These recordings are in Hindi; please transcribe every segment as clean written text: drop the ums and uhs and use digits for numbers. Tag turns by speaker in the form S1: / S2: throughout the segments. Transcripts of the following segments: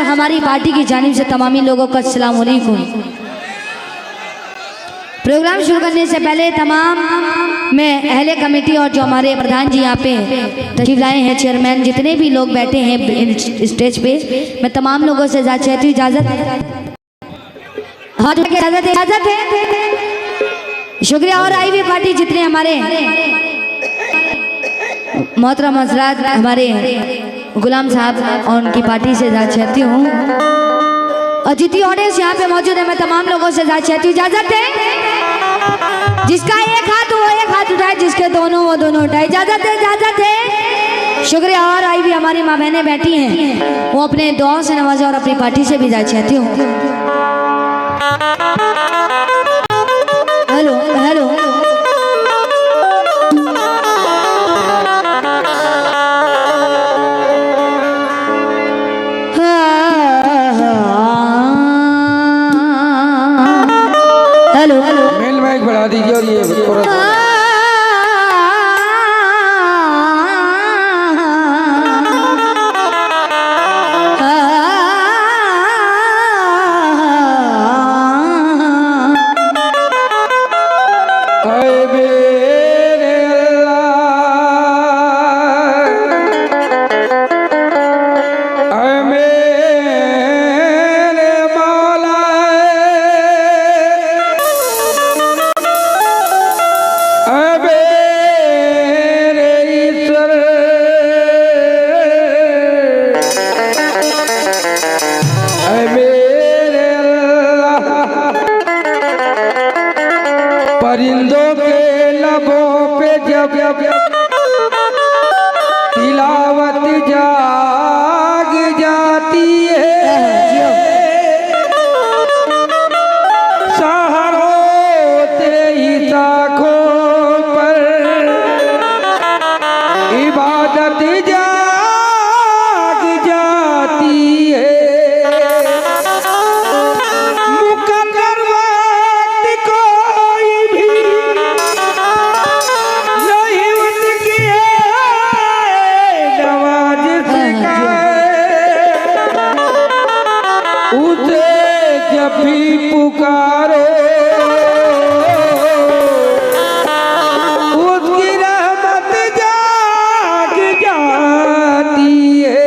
S1: हमारी पार्टी की जानिब से तमामी लोगों को अस्सलाम वालेकुम। प्रोग्राम शुरू करने से पहले तमाम मैं अहले कमेटी और जो हमारे प्रधान जी यहाँ पे तशरीफ लाए हैं, चेयरमैन, जितने भी लोग बैठे हैं स्टेज पे, मैं तमाम लोगों से चाहती हूँ इजाज़त है। शुक्रिया। और आई हुई पार्टी जितने हमारे मोहतरम हजरात, हमारे गुलाम साहब और उनकी पार्टी से चाहती हूँ, और जितनी ऑडियंस यहाँ पे मौजूद है, मैं तमाम लोगों से चाहती हूँ इजाजत है। जिसका एक हाथ वो एक हाथ उठाए, जिसके दोनों वो दोनों उठाए। इजाजत है, इजाजत है। शुक्रिया। और आई भी हमारी माँ बहनें बैठी हैं, वो अपने दुआओं से नवाजे और अपनी पार्टी से भी चाहती हूँ। Hello hello hello hello
S2: male mic बढ़ा दीजिए और ये थोड़ा सा परिंदों के लबों पे जब तिलावत जाग जाती है, सहरों तेरी शाखों पर इबादत जाग जाती है। जब भी पुकारो उसकी रहमत जाग जाती है।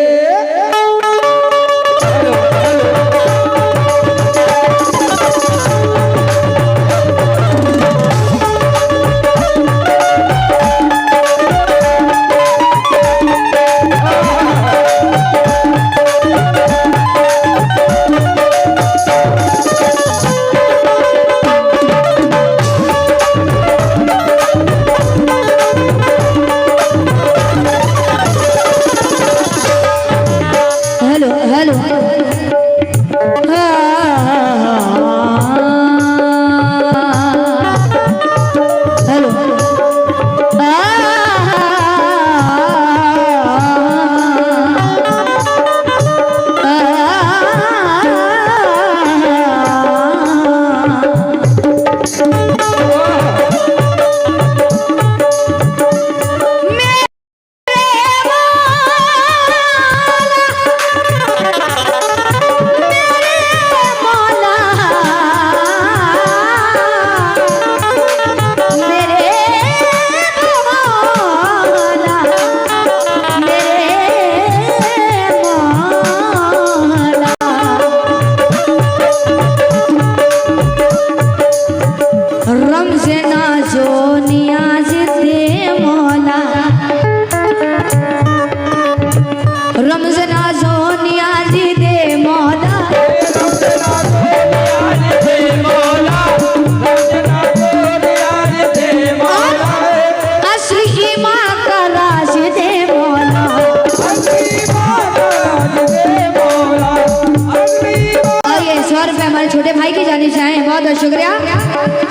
S1: छोटे भाई की जानी चाहें, बहुत बहुत शुक्रिया।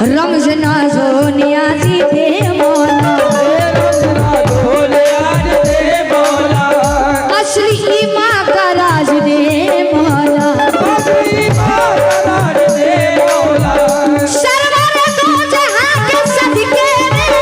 S1: रमज़ना जो नियाज़ी थे मौला, असली माँ का राज दे मौला, सरवर दो जहां के सदके में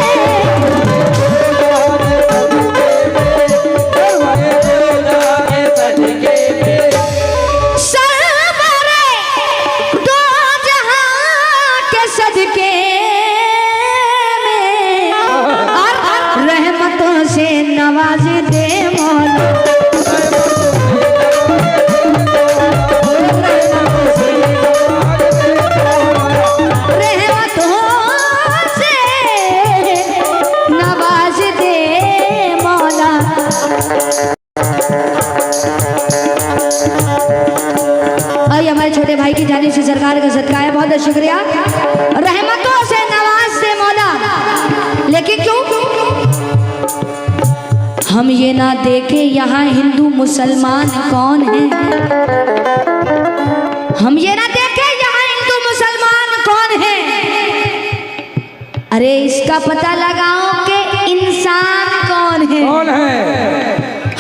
S1: छोटे भाई की जानिब से सरकार का सदका है, बहुत बहुत शुक्रिया। रहमतों से नवाज से मौला, लेकिन क्यों हम ये ना देखे यहाँ हिंदू मुसलमान कौन है, हम ये ना देखे यहाँ हिंदू मुसलमान कौन है। अरे इसका पता लगाओ कि इंसान कौन है,
S2: कौन है?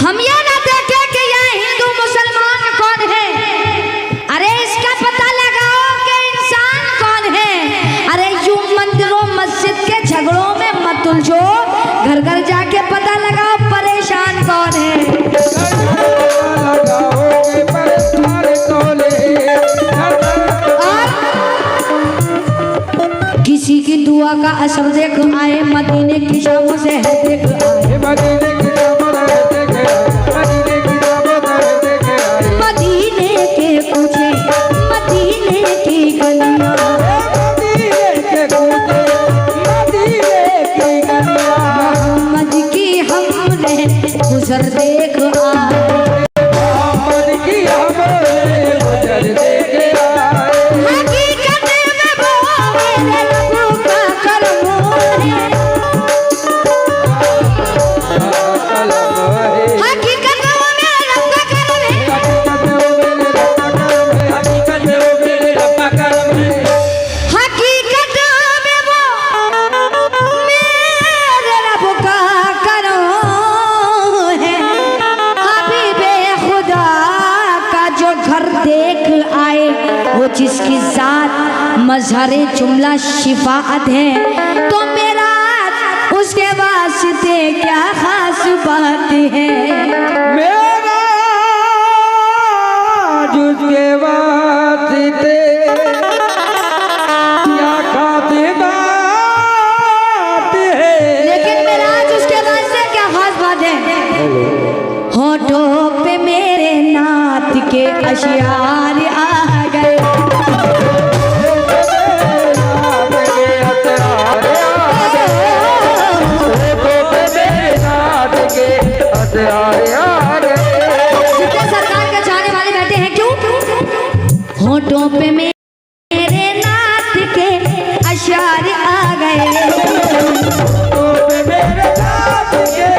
S1: हम ये ना देखे कि यहाँ हिंदू मुसलमान कौन है। अरे इसका पता लगाओ कि इंसान कौन है। अरे यूं मंदिरों मस्जिद के झगड़ों में मत उलझो, घर घर जाके पता लगाओ परेशान कौन है।
S2: लगाओगे परेशान कौन है?
S1: किसी की दुआ का असर देख आए, मदीने की शाम से है देख आए,
S2: मदीने की शाम है देख आए, मदीने की शाम है देख आए,
S1: मदीने के पूछे मदीने की गलियां,
S2: मदीने के कूचे मदीने की गलियां,
S1: मोहम्मद की हमने गुजर देख आए,
S2: मोहम्मद की हमने गुजर देख आए।
S1: हकीकत में वो मेरे रब का करम है, हकीकत में वो मेरे रब का करम है,
S2: हकीकत में वो मेरे रब का करम है,
S1: हकीकत में वो मेरे रब का करम है। हबीबे खुदा का जो घर देख आए, वो जिसकी जात मजहरे जुमला शिफाअत है, तो मेरा उसके वास्ते क्या खास बात है।
S2: मेरा उसके वास्ते क्या खास बात है।
S1: लेकिन मेरा उसके वास्ते क्या खास बात है। होठों पे मेरे नात के अशियार आ गए, जितने सरकार के चाहने वाले बैठे हैं क्यों, होठों पे मेरे नात के अशियार आ गए, होठों पे मेरे नात के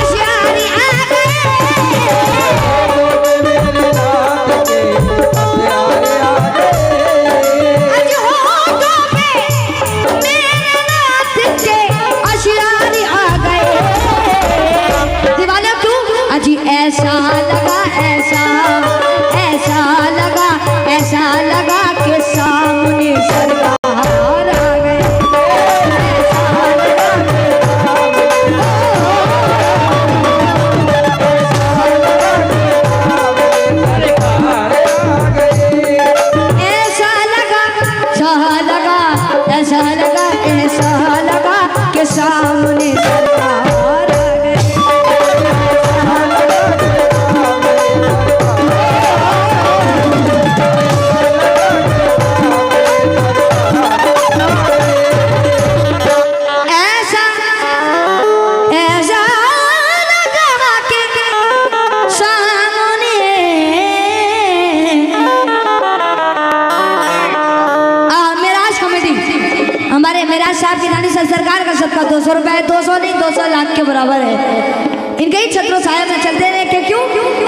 S1: अशियार आ गए, आज होठों पे मेरे नात के अशियार आ गए। दीवाना क्यों, अजी ऐसा लगा ऐसा ऐसा लगा ऐसा लगा के सामने सरकार आ गए, ऐसा लगा ऐसा लगा ऐसा लगा के सामने सरकार आ गए। ऐसा ऐसा लगा के सामने मेराज कमेटी हमारे मेराज साहब की नानी से सरकार का सबका 200 रुपए, 200 नहीं 200 लाख के बराबर है। इनके ही छत्रों साया में चलते रहे कि क्यों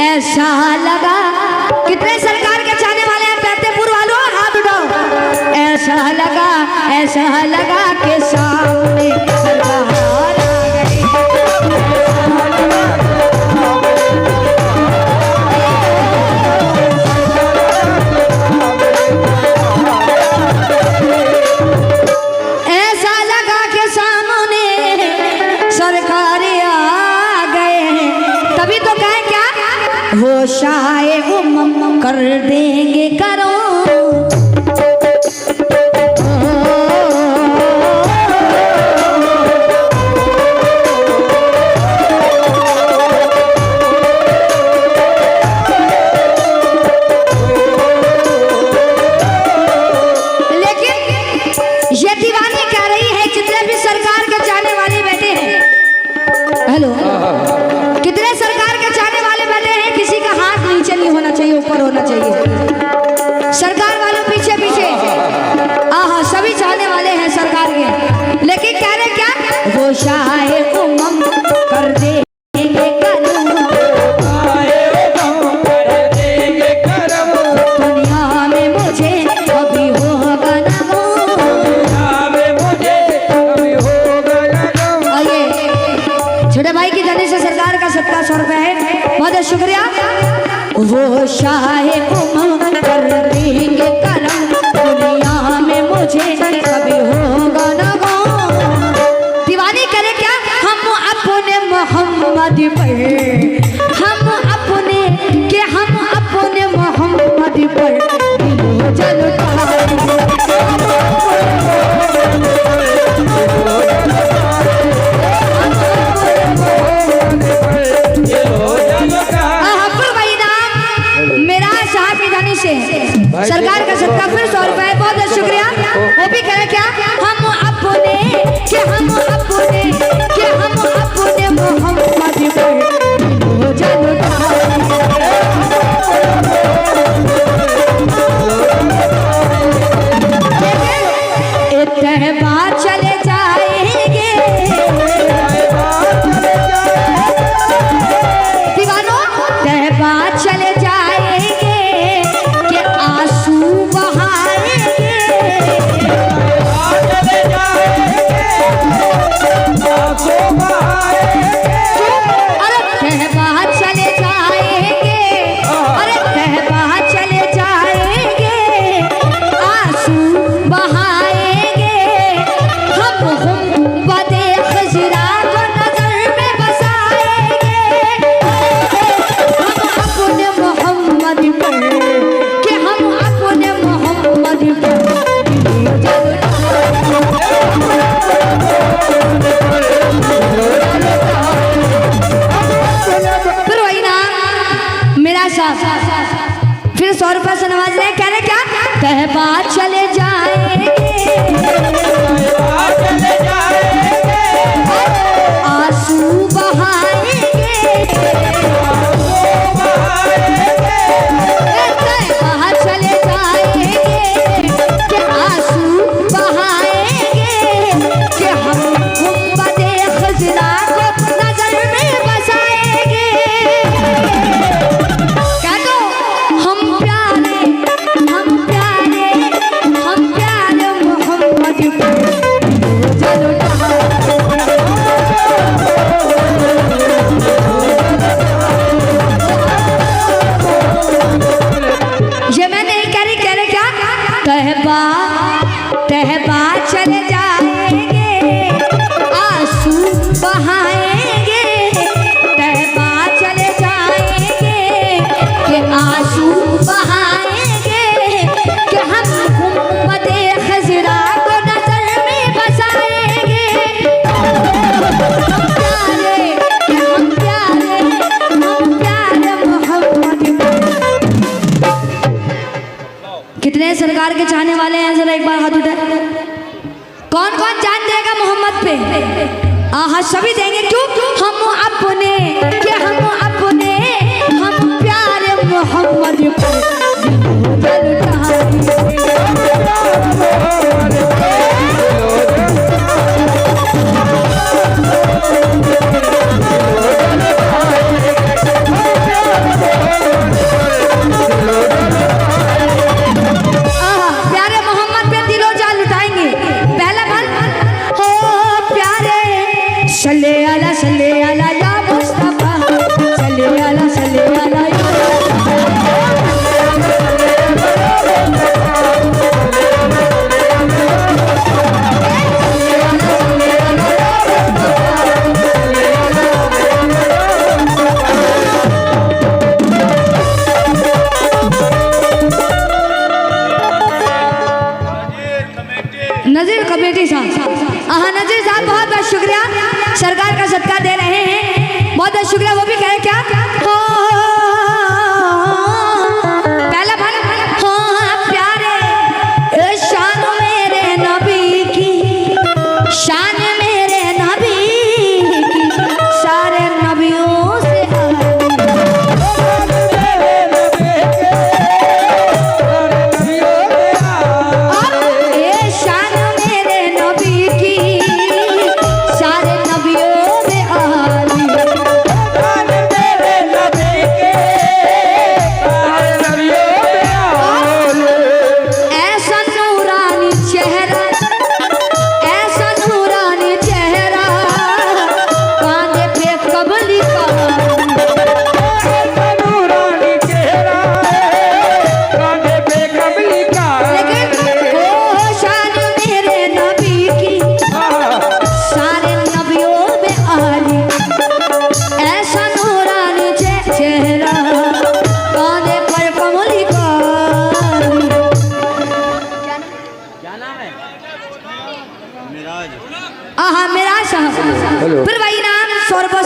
S1: ऐसा लगा। कितने सरकार के चाहने वाले हैं पैतेपुर वालों, हाथ उठाओ। ऐसा लगा के सामने सरकार आ गई, ऐसा लगा के सामने सरकार आ गए। तभी तो कहे क्या, वो शाये उम्म कर देंगे करो, कितने सरकार के चाहने वाले बैठे हैं, किसी का हाथ नीचे नहीं होना चाहिए, ऊपर होना चाहिए। सरकार वालों पीछे पीछे, आहा सभी चाहने वाले हैं सरकार के, लेकिन कह रहे क्या, वो शाहे उमम कर देंगे करम, दुनिया में मुझे कभी होगा ना गम। आइए छोटे भाई की जाने से सरकार का 1700 रुपए है, बहुत शुक्रिया। वो शाहे उमम कर देंगे करम, दुनिया में मुझे कभी होगा ना गम। दीवानी करे क्या, हम अपने मोहम्मद पर, हम अपने मोहम्मद पर जल मेरा साहब की जानी से सरकार का सत्ता फिर 100 रुपए, बहुत शुक्रिया। वो भी करे क्या, हम अपने मोहम्मद पर जल तहबा चले जाएंगे दीवानों, तहबा चले जाएंगे कि आंसू बहाएंगे, अरे तहबा चले जाएंगे, अरे तहबा चले जाएंगे, आंसू बहाएंगे, हम बदे खजरा को नजर में बसाएंगे, हम अपने मोहम्मद पर, कि हम अपने मोहम्मद पर फिर वही ना मेरा साहब फिर 100 रुपए से नवाज रहे, कह रहे क्या, तहबा चले जाएंगे, आंसू बहाएंगे, तहबा चले जाएंगे कि आंसू बहाएंगे, कि हम गुंबदे खजरा को नजर में बसाएंगे। कह दो हम प्यारे मोहम्मद पर चलो ये मैं नहीं कह रही, कह रहे क्या, तहबा चले जाएंगे, आंसू बहाएंगे, तहबा चले जाएंगे कि आंसू बहाएंगे, कि हम गुंबदे खजरा को नजर में बसाएंगे, हम प्यारे मोहम्मद पर। कितने सरकार के चाहने वाले हैं, जरा एक बार हाथ उठाए, कौन कौन जान देगा मोहम्मद पे, आहा सभी देंगे, क्यों, हम अपने प्यारे मोहम्मद पर जल प्यारे मोहम्मद पे दिलो जान लुटाएंगे। पहला भल हो प्यारे सल्ले अला सल्ले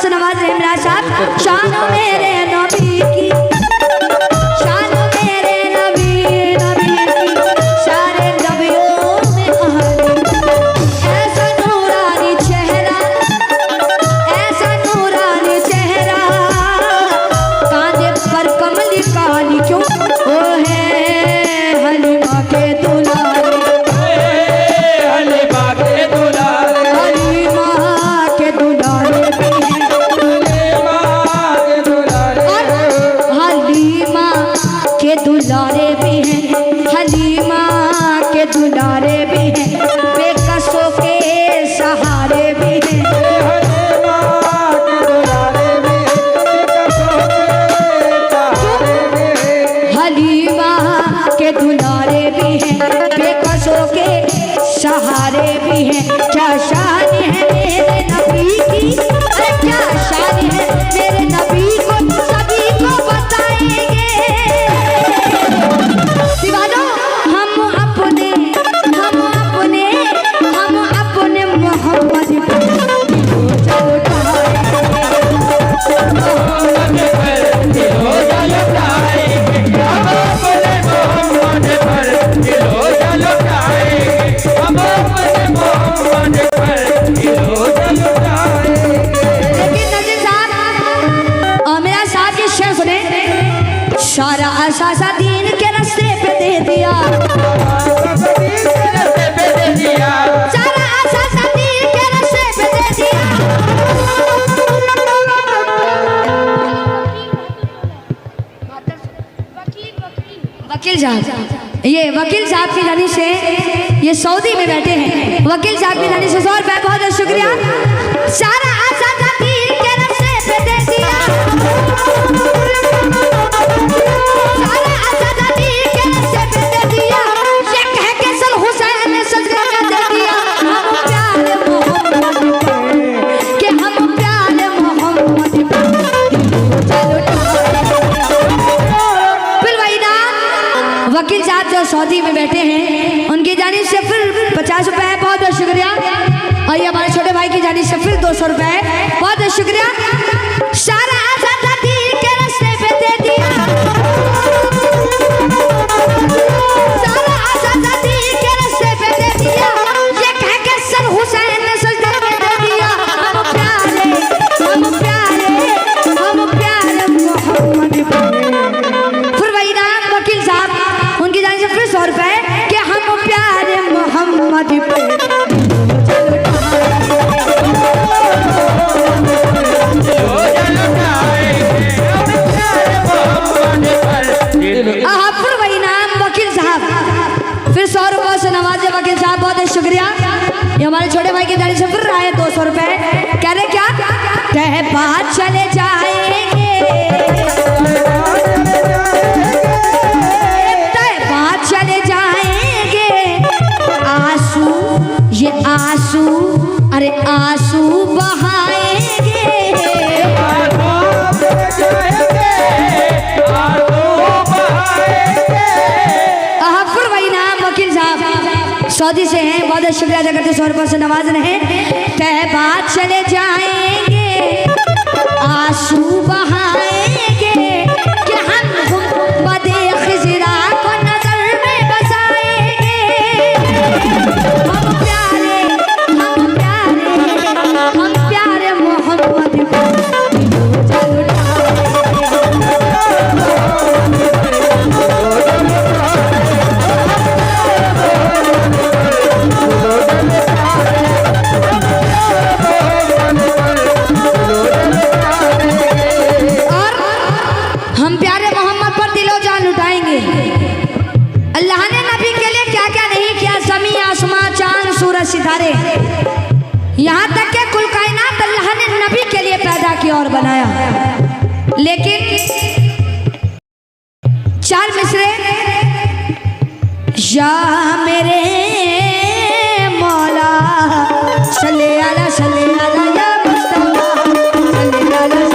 S1: नवाज रहे मेरा साहब। शान मेरे नबी की, शान मेरे नबी नबी की, सारे नबियों में अहली। ऐसा नूरानी चेहरा, ऐसा नूरानी चेहरा, कांधे पर कमली काली क्यों, ओ है हलीमा के दुलारे,
S2: हलीमा के दुलारे,
S1: हलीमा के दुलारे भी हैं,
S2: हलीमा के दुलारे,
S1: हलीमा के दुलारे भी हैं, हलीमा के दुलारे भी हैं, बेकसों के सहारे भी हैं।
S2: हलीमा के दुलारे भी, बेकसों के सहारे भी,
S1: हलीमा के दुलारे भी हैं, बेकसों के सहारे भी हैं। क्या शान है मेरे नबी की, अरे क्या शान है मेरे नबी को, सभी को बताएंगे दीवानो। हम अपने मोहम्मद पे चल लेकिन नजीर साहब और मेरा साथ ये शेर सुने। सारा असासा दीन के रास्ते पे दे दिया, सारा असासा दीन के रास्ते पे दे दिया। वकील साहब, ये वकील साहब की जानी से, ये सऊदी में बैठे हैं, वकील साहब की जानी से 100 रुपए बहुत बहुत शुक्रिया। सारा आजादा दीन के रास्ते पे दे दिया, सारा आजादा दीन के रास्ते पे दे दिया, ये कह के सल हुसैन ने सजदा कर दे दिया। हम प्यारे मोहम्मद पे, कि हम प्यारे मोहम्मद पे चलो वकील साहब जो सऊदी में बैठे हैं, उनकी जानिब से फिर 50 रुपए बहुत बहुत शुक्रिया। और ये हमारे छोटे भाई की जानिब से फिर 200 रुपए बहुत बहुत शुक्रिया। सारा आजादा दीन के रास्ते पे दे दिया, सारा आजादा दीन के रास्ते पे दे दिया, ये कह के सर हुसैन ने सजदा में दे दिया। हम प्यारे मोहम्मद पे, फिर वही नाम वकील साहब उनकी जाने से फिर 100 रुपए कि हम प्यारे मोहम्मद पे फिर वही नाम वकील साहब फिर 100 रुपए से नवाजे वकील साहब बहुत बहुत शुक्रिया। ये हमारे छोटे भाई की जाने से फिर आए 200 रुपए। कह रहे क्या, कह बात चले जाएंगे, चले जाएंगे आंसू, ये आंसू, अरे आंसू बहाएंगे, फिर वही नाम वकील साहब सऊदी से हैं, बहुत शुक्रिया अदा करते 100 रुपए से नवाज रहे। कह बात चले जाएंगे आंसू बहाएंगे, कि हम बदे खिजरा को नजर में बसाएंगे। हम प्यारे मोहम्मद को चल सितारे, यहाँ तक के कुल कायनात अल्लाह ने नबी के लिए पैदा किया और बनाया। लेकिन 4 मिसरे, या मेरे मौला सल्ले अला या मुस्तफा सल्ले अला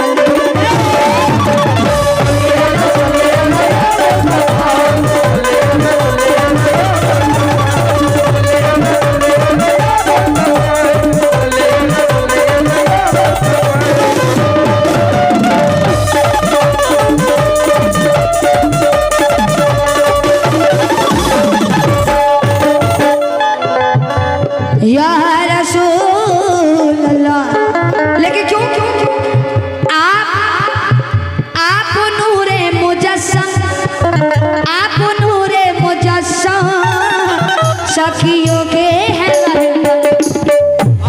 S1: सखियों के हैं रहबर।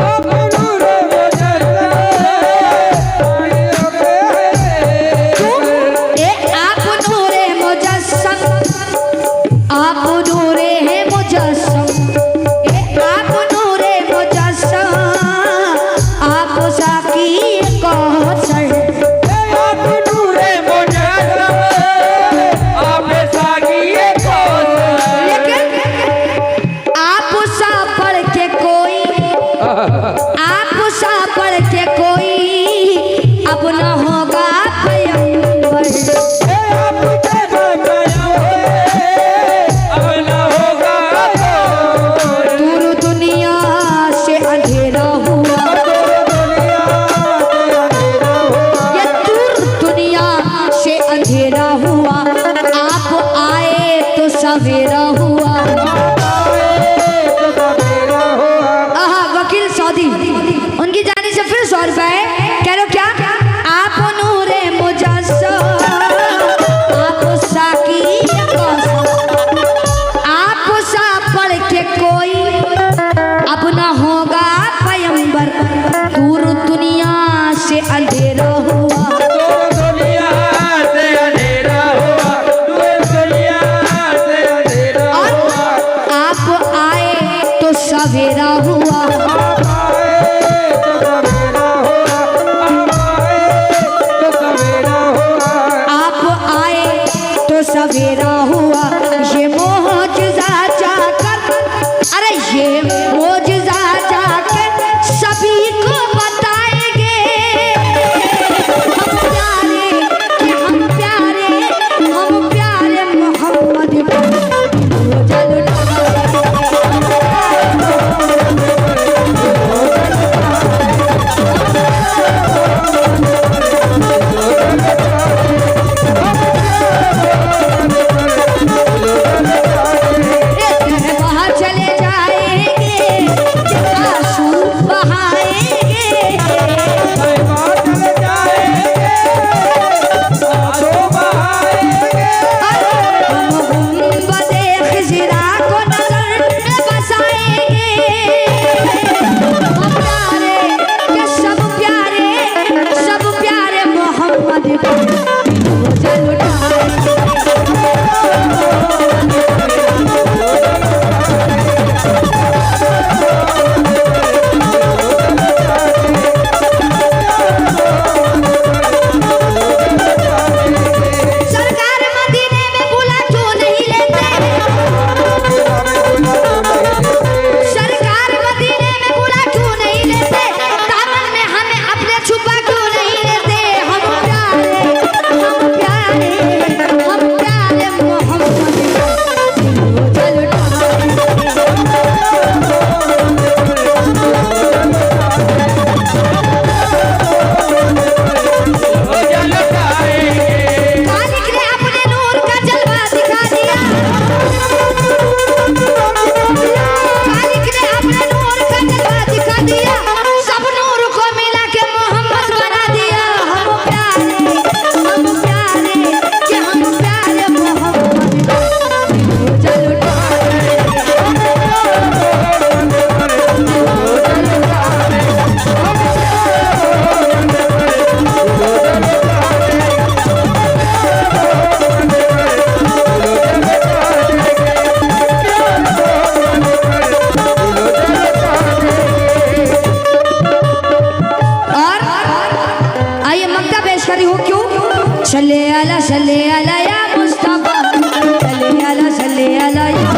S2: आप नूरे
S1: आप नूरे मुजस्सम, आप नूरे हैं मुजस्सम, आप नूरे मुजस्सम, आप साकी कौसर।
S2: आप नूरे मुजस्सम, आप साकी कौसर।
S1: लेकिन आप सा पढ़ के कोई, आप सा पढ़ के कोई अब न होगा पैगंबर।
S2: आपके बगैर अब न होगा कोई।
S1: दूर दुनिया से अंधेरा हुआ, ये दूर दुनिया से अंधेरा हुआ, आप आए तो सवेरा हुआ। आहा, वकील सऊदी उनकी जाने से फिर 100 रुपए कह लो क्या? आप नूरे मुजस्सम, आप साकी कौसर, आप सा पढ़ के कोई अब न होगा पैगंबर। दूर दुनिया से अंधेरा हुआ,
S2: दुनिया से अंधेरा हुआ, दुनिया से अंधेरा
S1: और
S2: हुआ।
S1: आप आए तो सवेरा हुआ।
S2: आप आए तो सवेरा हुआ, आप आए तो सवेरा हुआ।
S1: आप आए तो सवेरा हुआ। ये मोजज़ा जाकर, अरे ये मोजज़ा जाकर सभी को बताएंगे। हम प्यारे कि हम प्यारे, हम प्यारे मोहम्मद को रोजा लुटाएंगे। बाहर चले जाएंगे, आंसू बहाएंगे।
S2: बाहर चले जाएंगे, आंसू बहाएंगे।
S1: हम गुंबदे खिज़रा को नज़र बसाएंगे। हम प्यारे के सब प्यारे मोहम्मद को रोजा लुटाएंगे। सरकार मदीने में बुला क्यों नहीं लेते? सरकार मदीने में बुला क्यों नहीं लेते? दामन में हमें अपने छुपा क्यों नहीं लेते? हम प्यारे मोहम्मद को रोजा मालिक ने अपने नूर का जलवा दिखा दिया। मालिक ने अपने नूर का जलवा दिखा दिया। सब नूर को मिला के मोहम्मद बना दिया। हम प्यारे कि हम प्यारे मोहम्मद को रोजा लुटाएंगे। और आइए मक्का पेश करी हो क्यों? सल्ले अला या मुस्तफा, सल्ले अला या